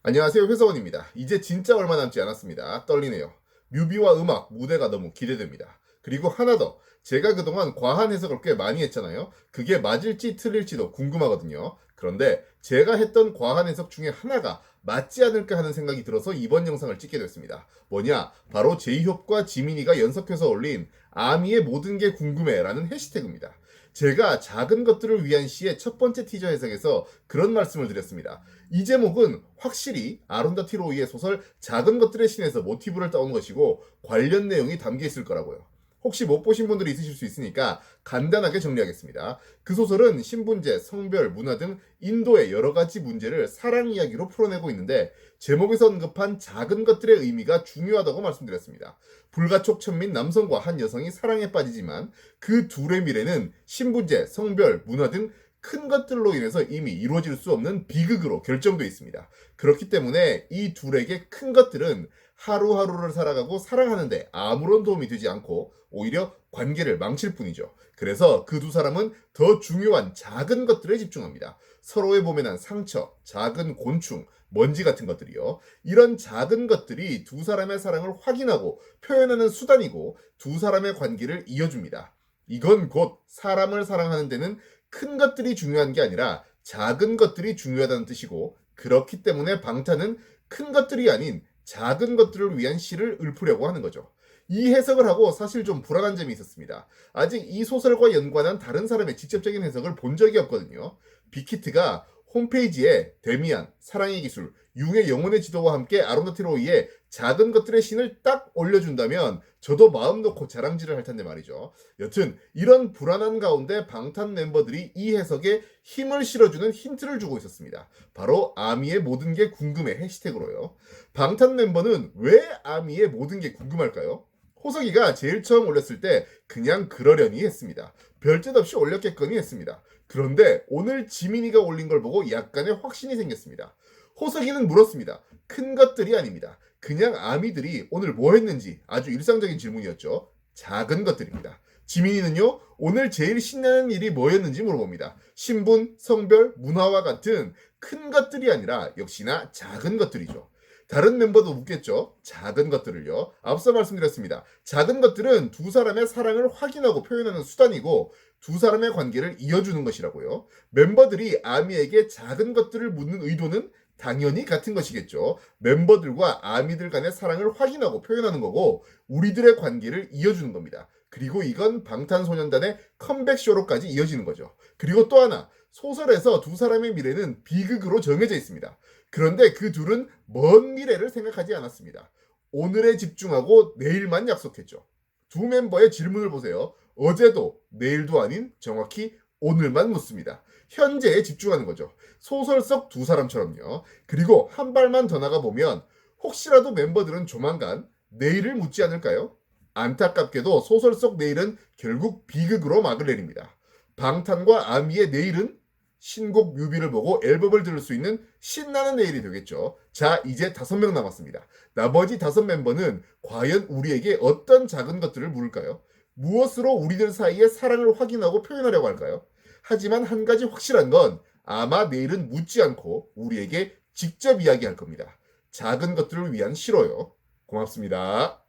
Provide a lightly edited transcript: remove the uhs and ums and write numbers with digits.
안녕하세요, 회사원입니다. 이제 진짜 얼마 남지 않았습니다. 떨리네요. 뮤비와 음악, 무대가 너무 기대됩니다. 그리고 하나 더, 제가 그동안 과한 해석을 꽤 많이 했잖아요. 그게 맞을지 틀릴지도 궁금하거든요. 그런데 제가 했던 과한 해석 중에 하나가 맞지 않을까 하는 생각이 들어서 이번 영상을 찍게 됐습니다. 뭐냐? 바로 제이홉과 지민이가 연속해서 올린 아미의 모든 게 궁금해라는 해시태그입니다. 제가 작은 것들을 위한 시의 첫 번째 티저 해석에서 그런 말씀을 드렸습니다. 이 제목은 확실히 아론다티 로이의 소설 작은 것들의 신에서 모티브를 따온 것이고 관련 내용이 담겨 있을 거라고요. 혹시 못 보신 분들이 있으실 수 있으니까 간단하게 정리하겠습니다. 그 소설은 신분제, 성별, 문화 등 인도의 여러 가지 문제를 사랑 이야기로 풀어내고 있는데 제목에서 언급한 작은 것들의 의미가 중요하다고 말씀드렸습니다. 불가촉 천민 남성과 한 여성이 사랑에 빠지지만 그 둘의 미래는 신분제, 성별, 문화 등 큰 것들로 인해서 이미 이루어질 수 없는 비극으로 결정되어 있습니다. 그렇기 때문에 이 둘에게 큰 것들은 하루하루를 살아가고 사랑하는데 아무런 도움이 되지 않고 오히려 관계를 망칠 뿐이죠. 그래서 그 두 사람은 더 중요한 작은 것들에 집중합니다. 서로의 몸에 난 상처, 작은 곤충, 먼지 같은 것들이요. 이런 작은 것들이 두 사람의 사랑을 확인하고 표현하는 수단이고 두 사람의 관계를 이어줍니다. 이건 곧 사람을 사랑하는 데는 큰 것들이 중요한 게 아니라 작은 것들이 중요하다는 뜻이고 그렇기 때문에 방탄은 큰 것들이 아닌 작은 것들을 위한 시를 읊으려고 하는 거죠. 이 해석을 하고 사실 좀 불안한 점이 있었습니다. 아직 이 소설과 연관한 다른 사람의 직접적인 해석을 본 적이 없거든요. 빅히트가 홈페이지에 데미안, 사랑의 기술, 융의 영혼의 지도와 함께 아론다티 로이의 작은 것들의 신을 딱 올려준다면 저도 마음 놓고 자랑질을 할 텐데 말이죠. 여튼 이런 불안한 가운데 방탄 멤버들이 이 해석에 힘을 실어주는 힌트를 주고 있었습니다. 바로 아미의 모든 게 궁금해 해시태그로요. 방탄 멤버는 왜 아미의 모든 게 궁금할까요? 호석이가 제일 처음 올렸을 때 그냥 그러려니 했습니다. 별뜻 없이 올렸겠거니 했습니다. 그런데 오늘 지민이가 올린 걸 보고 약간의 확신이 생겼습니다. 호석이는 물었습니다. 큰 것들이 아닙니다. 그냥 아미들이 오늘 뭐 했는지 아주 일상적인 질문이었죠. 작은 것들입니다. 지민이는요, 오늘 제일 신나는 일이 뭐였는지 물어봅니다. 신분, 성별, 문화와 같은 큰 것들이 아니라 역시나 작은 것들이죠. 다른 멤버도 묻겠죠. 작은 것들을요. 앞서 말씀드렸습니다. 작은 것들은 두 사람의 사랑을 확인하고 표현하는 수단이고 두 사람의 관계를 이어주는 것이라고요. 멤버들이 아미에게 작은 것들을 묻는 의도는 당연히 같은 것이겠죠. 멤버들과 아미들 간의 사랑을 확인하고 표현하는 거고 우리들의 관계를 이어주는 겁니다. 그리고 이건 방탄소년단의 컴백쇼로까지 이어지는 거죠. 그리고 또 하나, 소설에서 두 사람의 미래는 비극으로 정해져 있습니다. 그런데 그 둘은 먼 미래를 생각하지 않았습니다. 오늘에 집중하고 내일만 약속했죠. 두 멤버의 질문을 보세요. 어제도 내일도 아닌 정확히 오늘만 묻습니다. 현재에 집중하는 거죠. 소설 속 두 사람처럼요. 그리고 한 발만 더 나가보면 혹시라도 멤버들은 조만간 내일을 묻지 않을까요? 안타깝게도 소설 속 내일은 결국 비극으로 막을 내립니다. 방탄과 아미의 내일은 신곡 뮤비를 보고 앨범을 들을 수 있는 신나는 내일이 되겠죠. 자, 이제 5명 남았습니다. 나머지 5멤버는 과연 우리에게 어떤 작은 것들을 물을까요? 무엇으로 우리들 사이의 사랑을 확인하고 표현하려고 할까요? 하지만 한 가지 확실한 건 아마 내일은 묻지 않고 우리에게 직접 이야기할 겁니다. 작은 것들을 위한 시로요. 고맙습니다.